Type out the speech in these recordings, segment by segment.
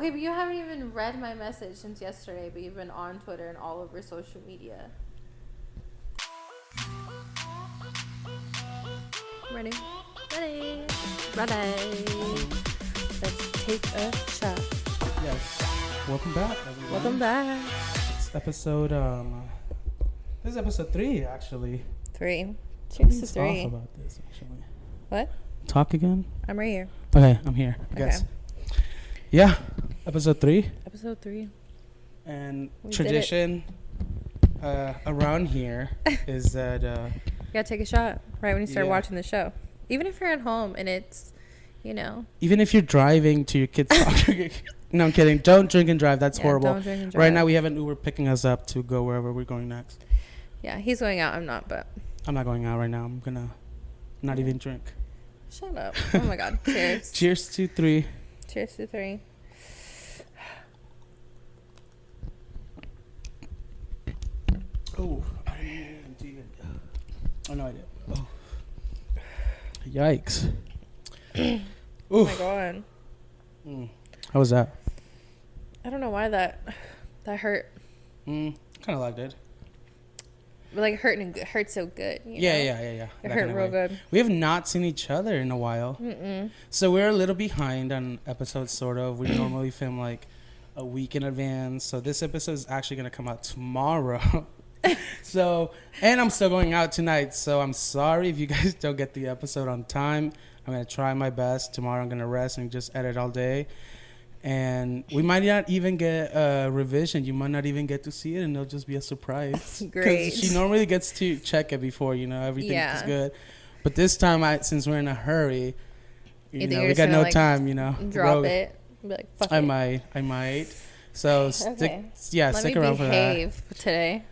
Okay, but you haven't even read my message since yesterday, but you've been on Twitter and all over social media. Ready? Ready. Let's take a shot. Yes. Welcome back, everyone. Welcome back. It's episode, this is episode 3, actually. 3. Cheers to Let's 3. talk about this, actually. What? Talk again? I'm right here. Okay, I'm here, I guess. Yeah, episode 3. Episode 3. And We tradition around here is that... You gotta take a shot right when you start Yeah. watching the show. Even if you're at home and it's, you know. even if you're driving to your kids' soccer... No, I'm kidding. Don't drink and drive. That's horrible. Don't drink and drive. Right now, we have an Uber picking us up to go wherever we're going next. Yeah, he's going out. I'm not, but. I'm not going out right now. I'm gonna not even drink. Shut up. Oh my God. Cheers. Cheers to 3. Cheers to 3. Oh, I didn't do it. Oh, no, I did. Oh. Yikes. Oh my God. How was that? I don't know why that hurt. Kind of liked it. But like hurt so good. You know? Yeah. It That hurt kinda real way. good. We have not seen each other in a while. So we're a little behind on episodes, sort of. We normally film like a week in advance. So this episode is actually going to come out tomorrow. So, and I'm still going out tonight. So I'm sorry if you guys don't get the episode on time. I'm going to try my best. Tomorrow I'm going to rest and just edit all day. And we might not even get a revision. You might not even get to see it, and it'll just be a surprise. Great. Because she normally gets to check it before, everything is Yeah. good. But this time, since we're in a hurry, You think we you're just got gonna, no like, time, Drop it. Be like, fuck I it. might. So Okay. stick Let me around for that. behave today.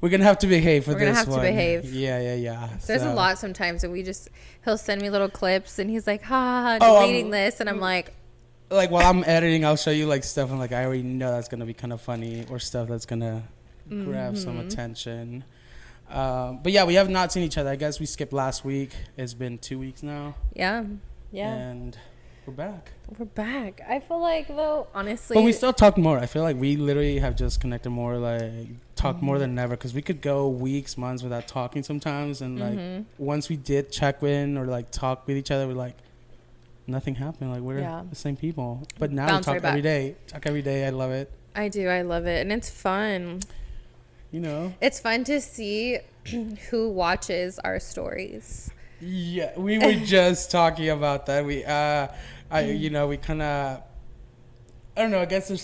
We're gonna have to behave for We're gonna this have to one. behave. Yeah. There's So- a lot sometimes that he'll send me little clips and he's like, ha, Oh, deleting this. And I'm like, Like while I'm editing, I'll show you like stuff. I'm like, I already know that's gonna be kind of funny, or stuff that's gonna grab some attention. But yeah, we have not seen each other. I guess we skipped last week. It's been 2 weeks now. yeah. And we're back. We're back. I feel like, though, honestly. But we still talk more. I feel like we literally have just connected more, like talk more than ever. Because we could go weeks, months without talking sometimes. And like once we did check in or like talk with each other, we're like, nothing happened. Like we're the same people. But now Bounce we right talk every back. day. Talk every day. I love it. I do. I love it. And it's fun. It's fun to see who watches our stories. Yeah, we were just talking about that. We we kind of, I don't know, I guess there's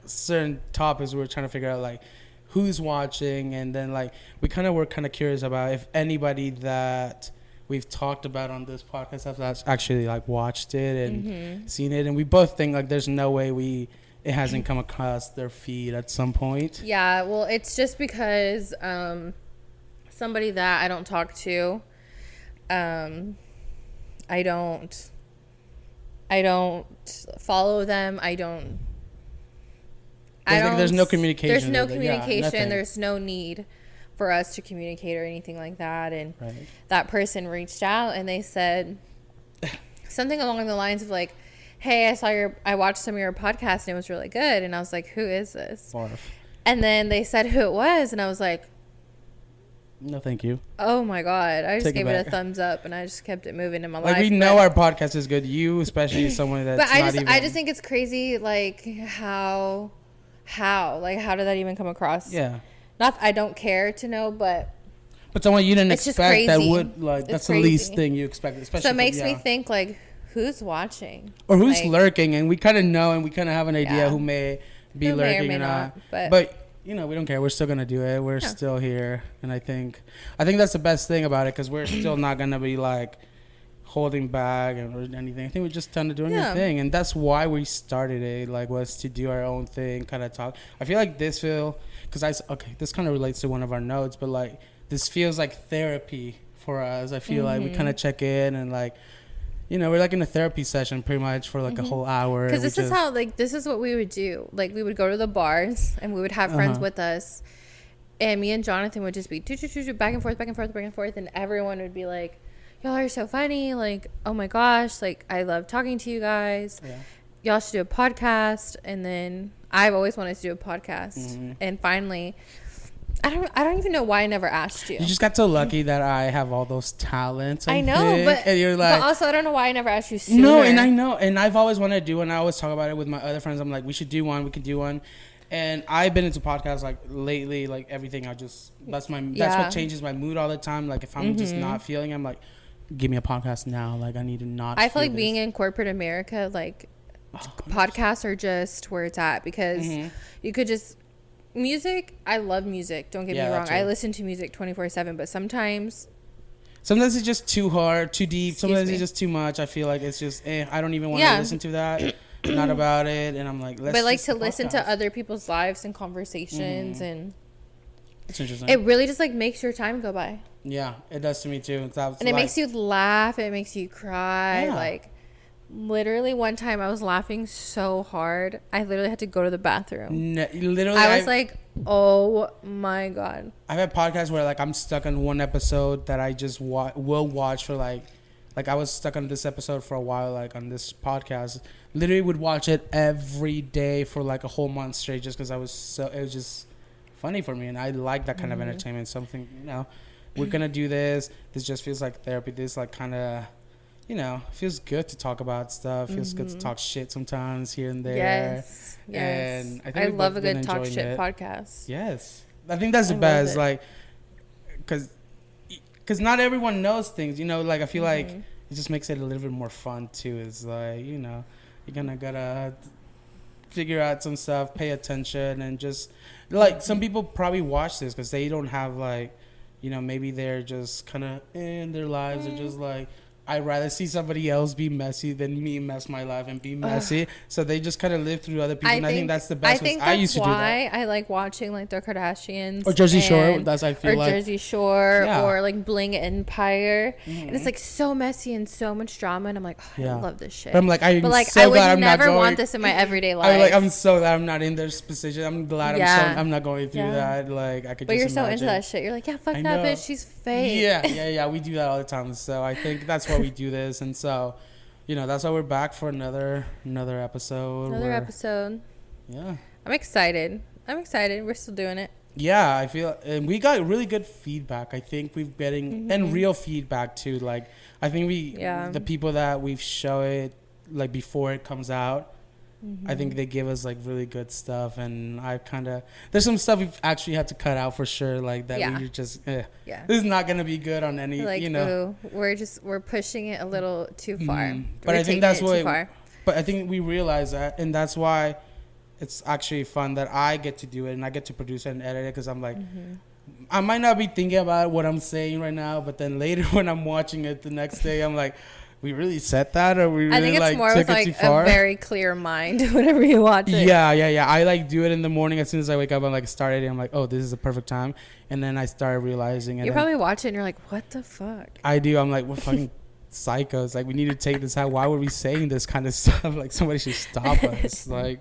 certain topics we were trying to figure out, like who's watching, and then like we kind of were kind of curious about if anybody that we've talked about on this podcast has actually like watched it and seen it, and we both think like there's no way it hasn't come across their feed at some point. Yeah, well, it's just because somebody that I don't talk to, I don't follow them. There's no communication. There's no there. communication. Nothing. There's no need for us to communicate or anything like that. And Right. that person reached out and they said something along the lines of like, hey, I watched some of your podcasts and it was really good. And I was like, who is this? Barf. And then they said who it was. And I was like, No, thank you. oh my God. I just Take it gave it a back. thumbs up and I just kept it moving in my Like life. we know our podcast is good. You, especially someone that's but I even... just think it's crazy, like how did that even come across? Yeah. Not, I don't care to know, but someone you didn't it's just expect that crazy. would, like, It's that's the crazy. least thing you expect. Especially so it makes me think, like, who's watching? or who's like, lurking, and we kind of know, and we kind of have an idea Yeah. who may be Who may or lurking may or not. but we don't care. We're still gonna do it. We're still here, and I think that's the best thing about it, because we're still not gonna be like holding back or anything. I think we're just trying to do a new thing, and that's why we started it. Like, was to do our own thing, kind of talk. I feel like this this kind of relates to one of our notes, but like this feels like therapy for us. I feel like we kind of check in and like, we're like in a therapy session pretty much for like a whole hour. because this is what we would do. Like, we would go to the bars and we would have friends with us, and me and Jonathan would just be back and forth, and everyone would be like, y'all are so funny, like, oh my gosh, like, I love talking to you guys. y'all should do a podcast. And then I've always wanted to do a podcast. And finally, I don't even know why I never asked you. You just got so lucky that I have all those talents. I know, but and you're like, but also I don't know why I never asked you sooner. No, and I know, and I've always wanted to do one. I always talk about it with my other friends. I'm like, we should do one. We could do one. And I've been into podcasts like lately, like everything. That's what changes my mood all the time. Like if I'm just not feeling, I'm like, give me a podcast now. Like I need to not. I feel like being in corporate America, like podcasts are just where it's at because you could just. Music, I love music. Don't get me wrong. I listen to music 24/7, but sometimes it's just too hard, too deep. Sometimes it's just too much. I feel like it's just, I don't even want to listen to that. Not about it. And I'm like, but like to listen to other people's lives and conversations, and it's interesting. It really just like makes your time go by. Yeah, it does to me too. And it makes you laugh. It makes you cry. Yeah. Like. Literally one time I was laughing so hard I literally had to go to the bathroom. Literally I was like, oh my god. I've had podcasts where like I'm stuck on one episode that I just will watch for like I was stuck on this episode for a while, like on this podcast. Literally would watch it every day for like a whole month straight just because it was just funny for me, and I like that kind of entertainment. Something, we're gonna do this just feels like therapy. This like kind of feels good to talk about stuff. Feels good to talk shit sometimes here and there. Yes. And I love a good talk shit podcast. Yes. I think that's the best. Like, because not everyone knows things, like I feel like it just makes it a little bit more fun too. It's like, you're gotta figure out some stuff, pay attention, and just like some people probably watch this because they don't have like, maybe they're just kind of in their lives are just like, I'd rather see somebody else be messy than me mess my life and be messy. So they just kind of live through other people. I think that's the best. I used to do that. Why I like watching like the Kardashians or Jersey Shore. That's I feel like. Or Jersey Shore or like Bling Empire, and it's like so messy and so much drama, and I'm like, I love this shit. But I'm like, I would never want this in my everyday life. I'm so glad I'm not in their position. I'm glad I'm not going through that. Like I could. But just you're imagine. So into that shit. You're like, yeah, fuck that bitch. She's fake. Yeah. We do that all the time. So I think that's why we do this, and so, that's why we're back for another episode. Yeah. I'm excited. We're still doing it. Yeah, I feel, and we got really good feedback. I think we've getting and real feedback too. Like I think the people that we've shown it like before it comes out, I think they give us like really good stuff, and I there's some stuff we've actually had to cut out for sure, like that we just this is not gonna be good on any ooh, we're pushing it a little too far. But I think that's what but I think we realize that, and that's why it's actually fun that I get to do it and I get to produce it and edit it, because I'm like I might not be thinking about what I'm saying right now, but then later when I'm watching it the next day, I'm like, we really said that, or we really I think it's more with like a very clear mind whenever you watch it. Yeah. I like do it in the morning as soon as I wake up. I'm like start editing. I'm like, oh, this is the perfect time, and then I start realizing. You probably watch it and you're like, what the fuck? I do. I'm like, we're fucking psychos. Like we need to take this out. Why were we saying this kind of stuff? Like somebody should stop us. Like.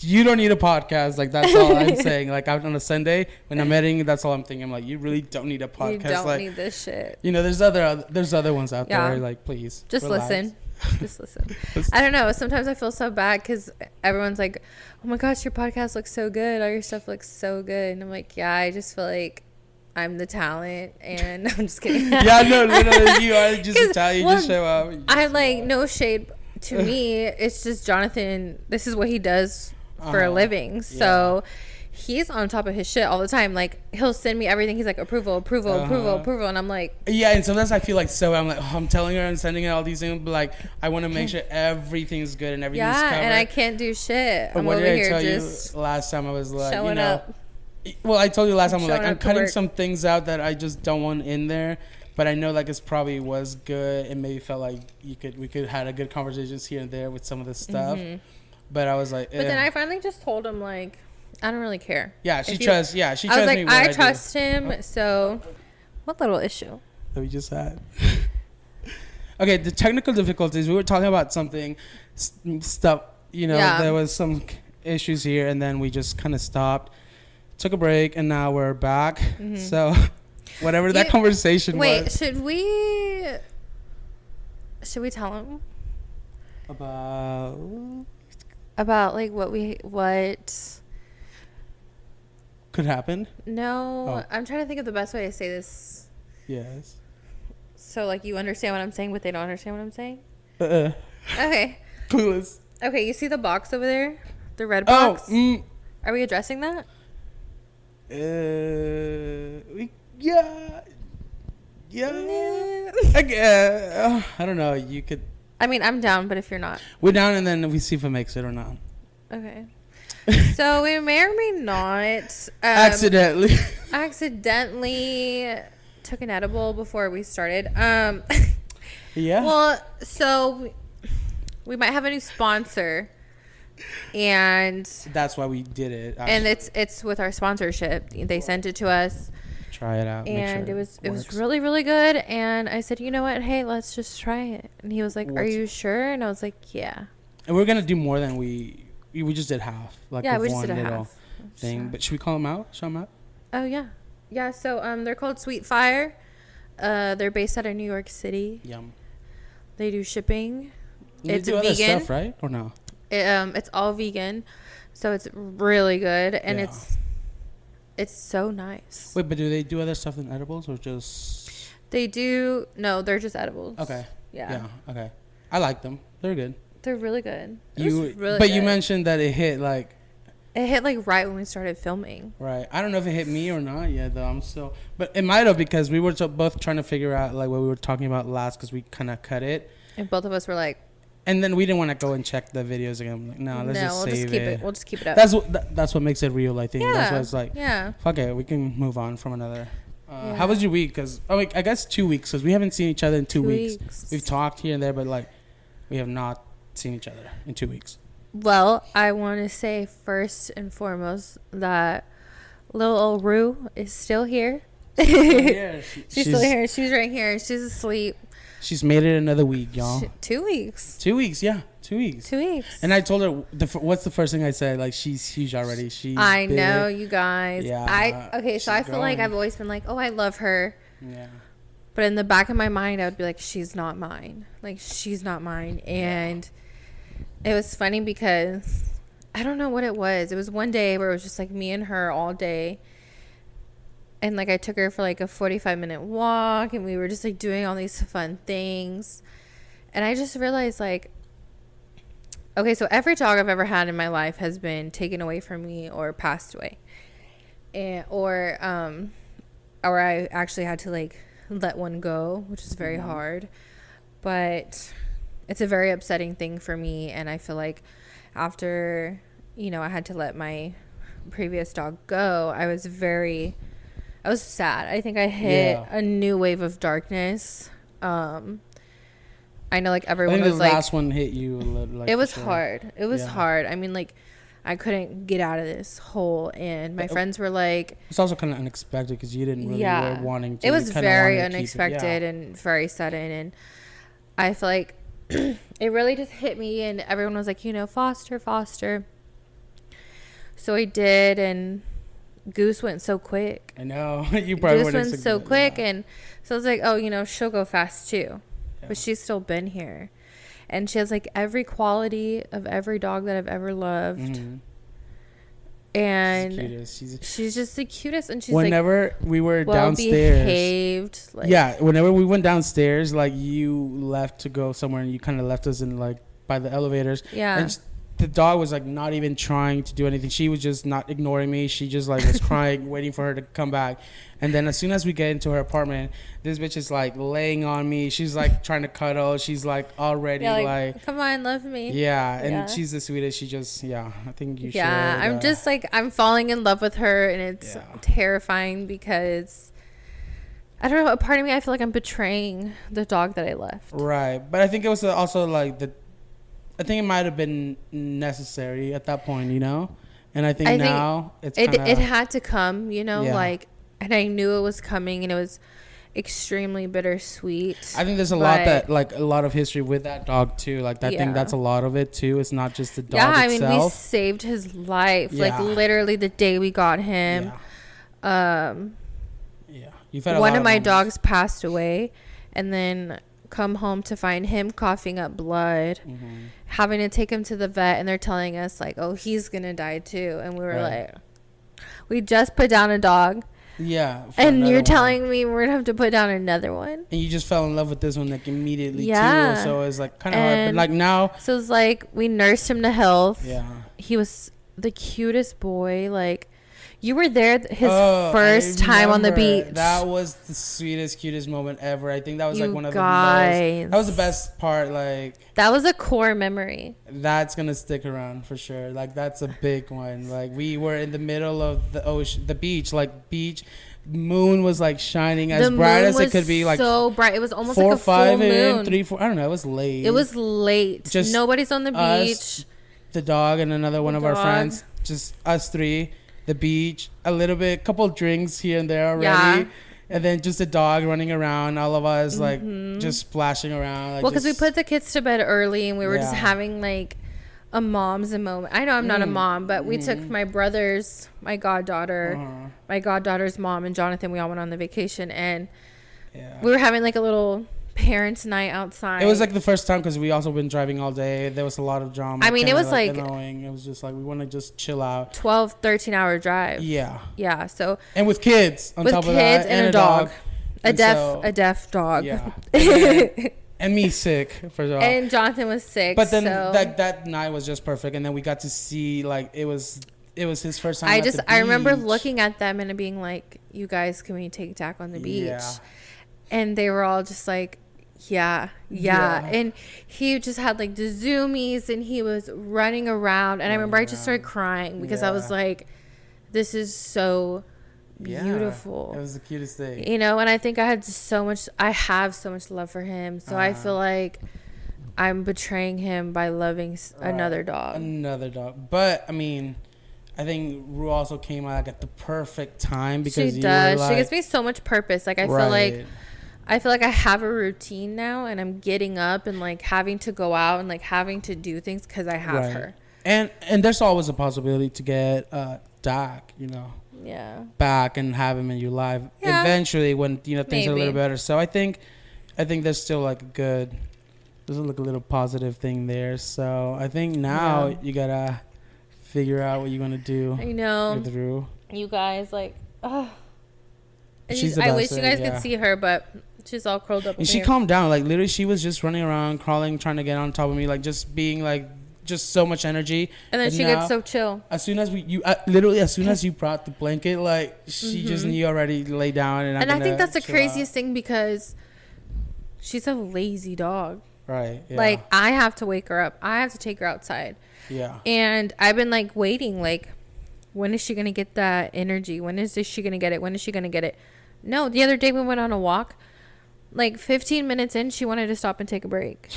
You don't need a podcast. Like that's all I'm saying. Like out on a Sunday when I'm editing, that's all I'm thinking. I'm like, you really don't need a podcast. You don't need this shit. There's other ones out there. Like please, just relax. Listen. Just listen. I don't know. Sometimes I feel so bad because everyone's like, "Oh my gosh, your podcast looks so good. All your stuff looks so good." And I'm like, "Yeah, I just feel like I'm the talent." And I'm just kidding. No, literally, you are just the talent. You just show up. I like no shade to me. It's just Jonathan. This is what he does for a living, so he's on top of his shit all the time. Like he'll send me everything. He's like approval, and I'm like, and sometimes I feel like I'm like, I'm telling her and sending her all these things, but like I want to make sure everything's good and everything's covered. And I can't do shit. I'm over here just last time I was like, showing up. Well, I told you last time I'm cutting some things out that I just don't want in there, but I know like it's probably was good and maybe felt like we could had a good conversations here and there with some of the stuff. But I was like, but then I finally just told him like, I don't really care. Yeah, she trusts. Yeah, she trusts me. I was like, I trust him. So, what little issue that we just had? Okay, the technical difficulties. We were talking about something stuff. There was some issues here, and then we just kind of stopped, took a break, and now we're back. So, whatever that conversation was. Wait, should we tell him about? About like what could happen. No, I'm trying to think of the best way to say this. Yes. So like you understand what I'm saying, but they don't understand what I'm saying. Okay. Clueless. Okay, you see the box over there, the red box. Are we addressing that? Yeah. I don't know. You could. I mean, I'm down, but if you're not, we're down, and then we see if it makes it or not. Okay. So we may or may not accidentally took an edible before we started. Yeah. Well, so we might have a new sponsor, and that's why we did it. Actually. And it's with our sponsorship. They sent it to us. Try it out. And it was really, really good. And I said, you know what? Hey, let's just try it. And he was like, are you sure? And I was like, yeah. And we're gonna do more than we just did half. Like yeah, we just one did a little half thing. But should we call them out? Show them out. Oh yeah, yeah. So they're called Sweet Fire. They're based out of New York City. Yum. They do shipping. It's vegan. Other stuff, right? Or no? It's all vegan, so it's really good, and it's so nice. Wait, but do they do other stuff than edibles, or just? They do. No, they're just edibles. Okay. Yeah. Yeah. Okay. I like them. They're good. They're really good. You mentioned that it hit like. It hit like right when we started filming. Right. I don't know if it hit me or not yet, though. I'm still, but it might have, because we were both trying to figure out like what we were talking about last, because we kind of cut it. And both of us were like. And then we didn't want to go and check the videos again. Like, no, let's just save it. We'll just keep it up. That's what makes it real, I think. Yeah. That's why it's like, fuck it, we can move on from another. How was your week? Because I guess 2 weeks, because we haven't seen each other in 2 weeks. We've talked here and there, but like we have not seen each other in 2 weeks. Well, I want to say first and foremost that little old Rue is still here. She's still here. She's right here. She's asleep. She's made it another week, y'all. 2 weeks. 2 weeks, yeah. 2 weeks. 2 weeks. And I told her, what's the first thing I said? Like, she's huge already. I know, you guys. Yeah. So I feel like I've always been like, oh, I love her. Yeah. But in the back of my mind, I would be like, she's not mine. Like, she's not mine. And it was funny because I don't know what it was. It was one day where it was just like me and her all day. And like I took her for like a 45-minute walk, and we were just like doing all these fun things. And I just realized like, okay, so every dog I've ever had in my life has been taken away from me or passed away. Or I actually had to like let one go, which is very hard. But it's a very upsetting thing for me. And I feel like after, I had to let my previous dog go, I was sad. I think I hit a new wave of darkness. I know like everyone was like, the last one hit you. Like, it was hard. It was hard. I mean, like I couldn't get out of this hole, and my friends were like, it's also kind of unexpected because you didn't really were wanting to. It was very unexpected and very sudden, and I feel like it really just hit me, and everyone was like, foster. So I did, and Goose went so quick. I know. You probably Goose went so quick, and so I was like, oh, she'll go fast too. Yeah. But she's still been here. And she has like every quality of every dog that I've ever loved. Mm-hmm. And she's just the cutest. And she's whenever we were downstairs, behaved. Like, whenever we went downstairs, like you left to go somewhere, and you kind of left us in like by the elevators. Yeah. And the dog was like not even trying to do anything. She was just not ignoring me. She just like was crying, waiting for her to come back. And then as soon as we get into her apartment, this bitch is like laying on me. She's like trying to cuddle. She's like already like come on, love me. Yeah, and she's the sweetest. She just I think you should. Yeah, I'm just like I'm falling in love with her, and it's terrifying because I don't know. A part of me, I feel like I'm betraying the dog that I left. Right, but I think it was also like I think it might have been necessary at that point, And I think now it's it had to come, like, and I knew it was coming, and it was extremely bittersweet. I think there's a lot of history with that dog too. Like I think that's a lot of it too. It's not just the dog itself. I mean, we saved his life. Like literally the day we got him. You've had one of my dogs passed away, and then come home to find him coughing up blood, having to take him to the vet, and they're telling us like, oh, he's gonna die too, and we were like, we just put down a dog. Yeah. And you're telling me we're gonna have to put down another one. And you just fell in love with this one like immediately too. So it's like kind of hard. But like now. So it's like we nursed him to health. Yeah. He was the cutest boy. Like you were there his first time on the beach. That was the sweetest, cutest moment ever. I think that was like one of the most. That was the best part. Like that was a core memory. That's gonna stick around for sure. Like that's a big one. Like we were in the middle of the ocean, the beach. Moon was like shining as bright as it could be. Like so bright. It was almost 4 like a 5 full moon. 3 4. I don't know. It was late. It was late. Just nobody's on the beach. The dog and another one of our friends. Just us three. The beach, a little bit, couple drinks here and there already, and then just a dog running around. All of us like just splashing around. Like, well, because we put the kids to bed early, and we were just having like a mom's moment. I know I'm not a mom, but we took my brother's, my goddaughter's mom, and Jonathan. We all went on the vacation, and we were having like a little parents' night outside. It was like the first time because we also been driving all day. There was a lot of drama. I mean, it was like annoying. It was just like we want to just chill out. 13-hour drive. Yeah. So and with kids on top of that, kids and a dog, a deaf dog. Yeah. And me sick for sure. And Jonathan was sick. But then that night was just perfect, and then we got to see like it was his first time. I remember looking at them and being like, "You guys, can we take Dak on the beach?" Yeah. And they were all just like, yeah. And he just had like the zoomies, and he was running around. And I remember I just started crying because I was like, this is so beautiful. It was the cutest thing. You know, and I think I have so much love for him. So I feel like I'm betraying him by loving another dog. But I mean, I think Rue also came out like at the perfect time because she does. She gives me so much purpose. Like I feel like I have a routine now, and I'm getting up and like having to go out and like having to do things because I have her. And there's always a possibility to get Doc, back and have him in your life eventually when things are a little better. So I think there's still like there's like a little positive thing there. So I think now you gotta figure out what you're gonna do. I know. With Rue. You guys like, oh. I wish you guys could see her, but she's all curled up. And she calmed down. Like literally, she was just running around, crawling, trying to get on top of me, like just being like, just so much energy. And then she gets so chill. As soon as you brought the blanket, like she just knew already lay down. And I think that's the craziest thing because she's a lazy dog. Right. Yeah. Like I have to wake her up. I have to take her outside. Yeah. And I've been like waiting, like, when is she gonna get that energy? When is she gonna get it? When is she gonna get it? No, the other day we went on a walk. Like 15 minutes in, she wanted to stop and take a break.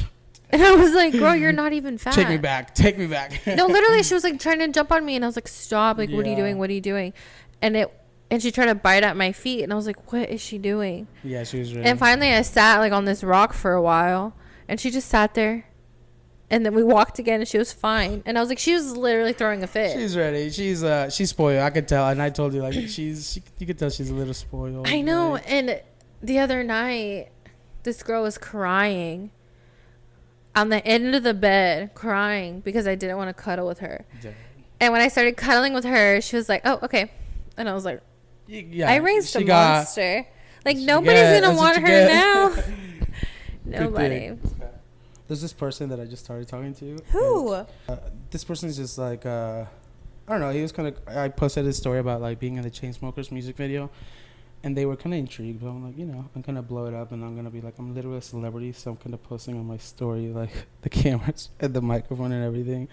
And I was like, girl, you're not even fat. Take me back. No, literally, she was like trying to jump on me. And I was like, stop. Like, what are you doing? What are you doing? And she tried to bite at my feet. And I was like, what is she doing? Yeah, she was ready. And finally, I sat like on this rock for a while. And she just sat there. And then we walked again, and she was fine. And I was like, she was literally throwing a fit. She's ready. She's spoiled. I could tell. And I told you, like, you could tell she's a little spoiled. I know. Like. And the other night, this girl was crying on the end of the bed, crying because I didn't want to cuddle with her. Yeah. And when I started cuddling with her, she was like, oh, okay. And I was like, I raised a monster. Like, nobody's going to want her now. Nobody. There's this person that I just started talking to. Who? This person is just like, I don't know. He was kind of, I posted this story about like being in the Chainsmokers music video. And they were kind of intrigued. But I'm like, I'm going to blow it up. And I'm going to be like, I'm literally a celebrity. So I'm kind of posting on my story, like the cameras and the microphone and everything.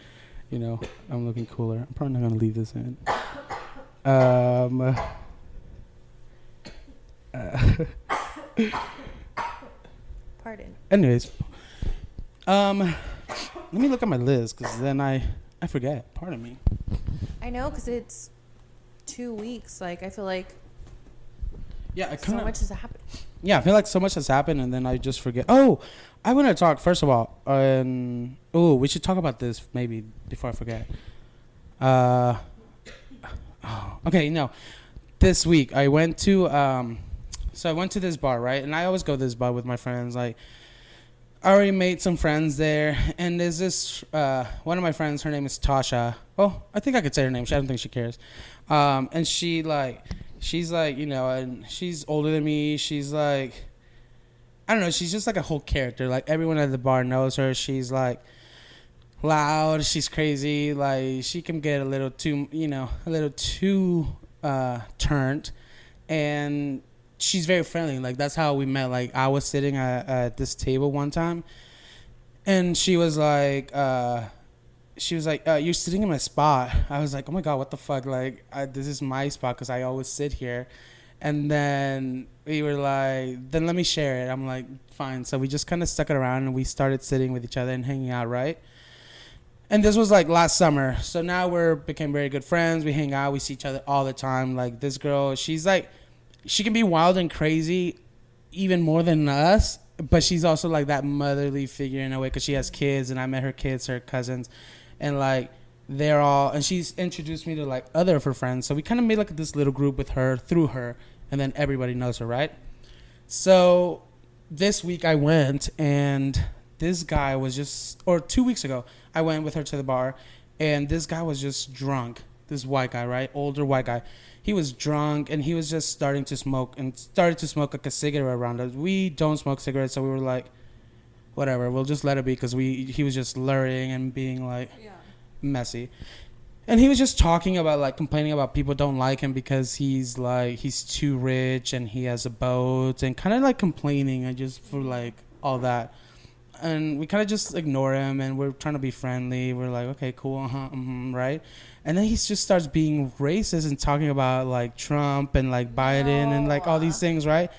I'm looking cooler. I'm probably not going to leave this in. Pardon. Anyways. Let me look at my list because then I forget. Pardon me. I know because it's 2 weeks. Like I feel like so much has happened. Yeah, I feel like so much has happened and then I just forget. Oh, I want to talk first of all. We should talk about this maybe before I forget. Okay, no. This week I went to I went to this bar, right? And I always go to this bar with my friends, like. I already made some friends there, and there's this one of my friends. Her name is Tasha. Oh, I think I could say her name. I don't think she cares. And she's like, you know, and she's older than me. She's like, I don't know. She's just like a whole character. Like everyone at the bar knows her. She's like loud. She's crazy. Like she can get a little too, you know, a little too turned, and she's very friendly. Like that's how we met. Like I was sitting at this table one time, and she was like, you're sitting in my spot. I was like, oh my god, what the fuck? Like this is my spot because I always sit here. And then we were like, then let me share it. I'm like, fine. So we just kind of stuck it around, and we started sitting with each other and hanging out, right? And this was like last summer. So now we're became very good friends. We hang out. We see each other all the time. Like this girl, she's like, she can be wild and crazy even more than us, but she's also like that motherly figure in a way because she has kids, and I met her kids, her cousins, and like they're all, and she's introduced me to like other of her friends. So we kind of made like this little group with her through her, and then everybody knows her, right? So this week I went, and this guy was just, or 2 weeks ago, I went with her to the bar, and this guy was just drunk. This white guy, right? Older white guy. He was drunk, and he was just started to smoke like a cigarette around us. We don't smoke cigarettes, so we were like, whatever, we'll just let it be, because he was just luring and being like messy. And he was just talking about like complaining about people don't like him because he's too rich and he has a boat, and kind of like complaining and just for like all that. And we kind of just ignore him, and we're trying to be friendly. We're like, okay, cool, right? And then he just starts being racist and talking about like Trump and like Biden and like all these things, right?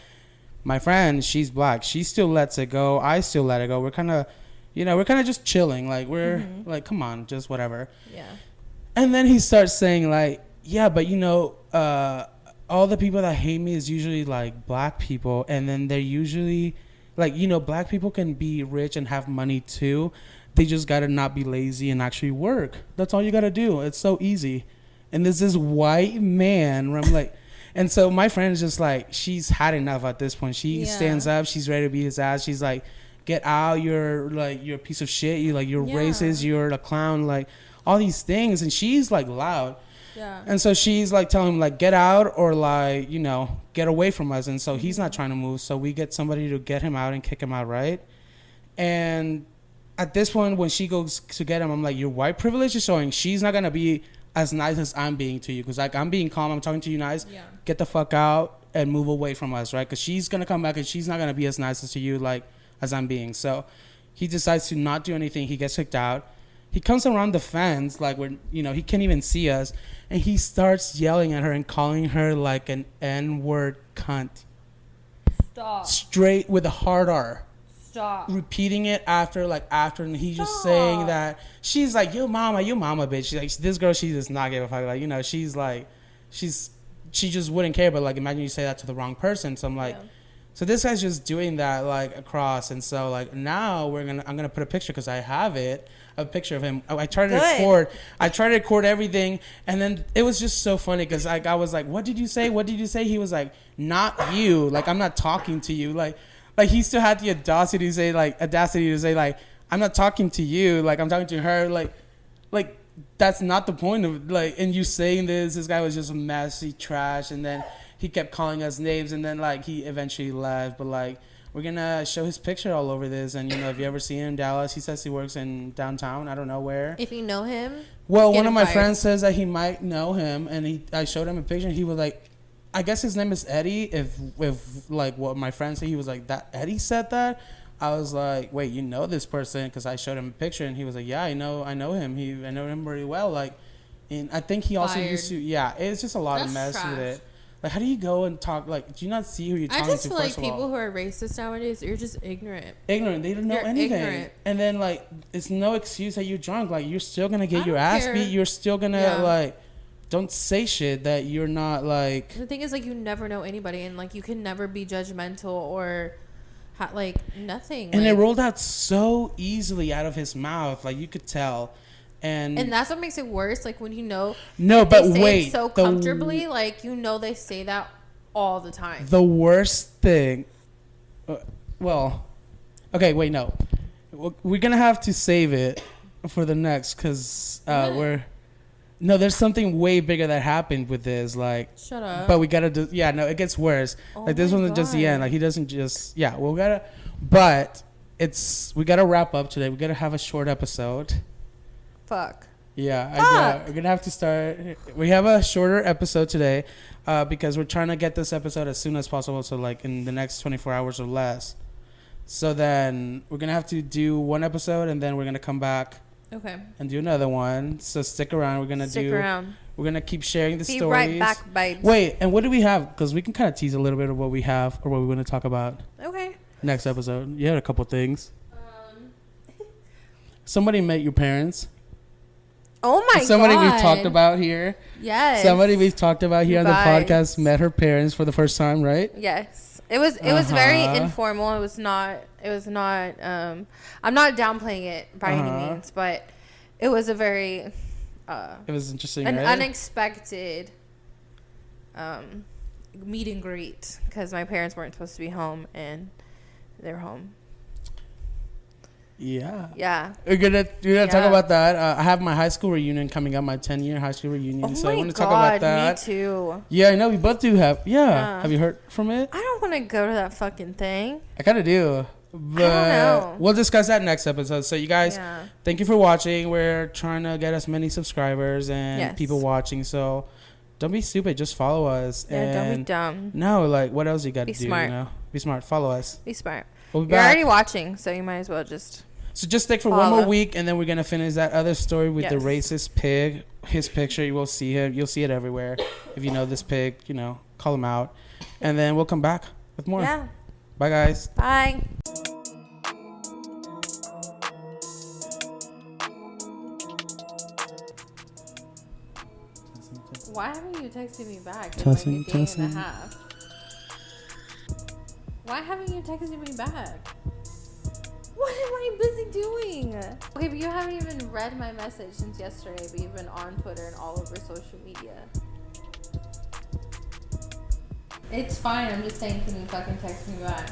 My friend, she's black. She still lets it go. I still let it go. We're kind of, just chilling. Like we're like, come on, just whatever. Yeah. And then he starts saying like, yeah, but all the people that hate me is usually like black people, and then they're usually like, black people can be rich and have money too. They just gotta not be lazy and actually work. That's all you gotta do. It's so easy. And there's this white man where I'm like, and so my friend is just like, she's had enough at this point. She stands up. She's ready to beat his ass. She's like, get out. You're a piece of shit. You're racist. You're a clown. Like all these things. And she's like loud. Yeah. And so she's like telling him like, get out, or like, get away from us. And so he's not trying to move. So we get somebody to get him out and kick him out, right? And at this point, when she goes to get him, I'm like, your white privilege is showing. She's not going to be as nice as I'm being to you. Because like I'm being calm. I'm talking to you nice. Yeah. Get the fuck out and move away from us, right? Because she's going to come back and she's not going to be as nice as to you like as I'm being. So he decides to not do anything. He gets kicked out. He comes around the fence like when he can't even see us, and he starts yelling at her and calling her like an N-word cunt. Stop. Straight with a hard R. Stop. Repeating it after, and he's just saying that she's like, yo mama, bitch. She's like, this girl, she does not give a fuck. Like, she's like, she just wouldn't care. But like, imagine you say that to the wrong person. So I'm like, so this guy's just doing that like across. And so like now I'm gonna put a picture because I have it. A picture of him. I tried to record everything, and then it was just so funny because like I was like, what did you say? He was like, not you. Like I'm not talking to you. Like he still had the audacity to say like I'm not talking to you. Like I'm talking to her. Like that's not the point of like. And you saying this guy was just messy trash, and then he kept calling us names, and then like he eventually left. But like, we're going to show his picture all over this. And, if you ever see him in Dallas, he says he works in downtown. I don't know where. If you know him. Well, one of my friends says that he might know him. And I showed him a picture. And he was like, I guess his name is Eddie. If like what my friend said, he was like, that Eddie said that? I was like, wait, you know this person? Because I showed him a picture. And he was like, yeah, I know him. I know him very well. Like, and I think he also used to. Yeah, it's just a lot of mess with it. Like, how do you go and talk? Like, do you not see who you're talking to? I just feel like people who are racist nowadays, you're just ignorant. They don't know anything. Ignorant. And then, like, it's no excuse that you're drunk. Like, you're still going to get your ass beat. You're still going to, like, don't say shit that you're not, like... The thing is, like, you never know anybody. And, like, you can never be judgmental or, like, nothing. And it rolled out so easily out of his mouth. Like, you could tell. And that's what makes it worse. Like when but wait, it so comfortably, like they say that all the time. The worst thing. Well, okay, wait, no. we're gonna have to save it for the next, because there's something way bigger that happened with this, like. Shut up. But we gotta do. Yeah, no, it gets worse. Oh like this my wasn't just the God. end. Like he doesn't just. Yeah, we gotta. But we gotta wrap up today. We gotta have a short episode. Fuck. Yeah, we're gonna have to start. We have a shorter episode today, because we're trying to get this episode as soon as possible. So like in the next 24 hours or less. So then we're gonna have to do one episode, and then we're gonna come back. Okay. And do another one. So stick around. We're gonna keep sharing the stories. Be right back, babes. Wait, and what do we have? Because we can kind of tease a little bit of what we have or what we want to talk about. Okay. Next episode. You had a couple things. Somebody met your parents. Oh my God. Somebody we've talked about here. Yes. Somebody we've talked about here on the podcast met her parents for the first time, right? Yes. It was very informal. It was not I'm not downplaying it by any means, but it was a very it was interesting, an right? unexpected meet and greet, because my parents weren't supposed to be home and they're home. Yeah. We're gonna talk about that. I have my high school reunion coming up, my 10-year high school reunion. So I want to talk about that. Me too. Yeah, I know we both do have. Yeah. Have you heard from it? I don't want to go to that fucking thing. I kind of do. But I don't know. We'll discuss that next episode. So you guys, thank you for watching. We're trying to get as many subscribers and people watching. So don't be stupid. Just follow us. Yeah, don't be dumb. No, like what else you got to do? Smart. You know? Be smart. Follow us. Be smart. We'll be You're back. already watching, so you might as well just. So just stick for one more week, and then we're gonna finish that other story with the racist pig. His picture, you will see him. You'll see it everywhere. If you know this pig, call him out, and then we'll come back with more. Yeah. Bye, guys. Bye. Why haven't you texted me back? It's like a day and a half. Why haven't you texted me back? What am I busy doing? Okay, but you haven't even read my message since yesterday, but you've been on Twitter and all over social media. It's fine. I'm just saying, can you fucking text me back?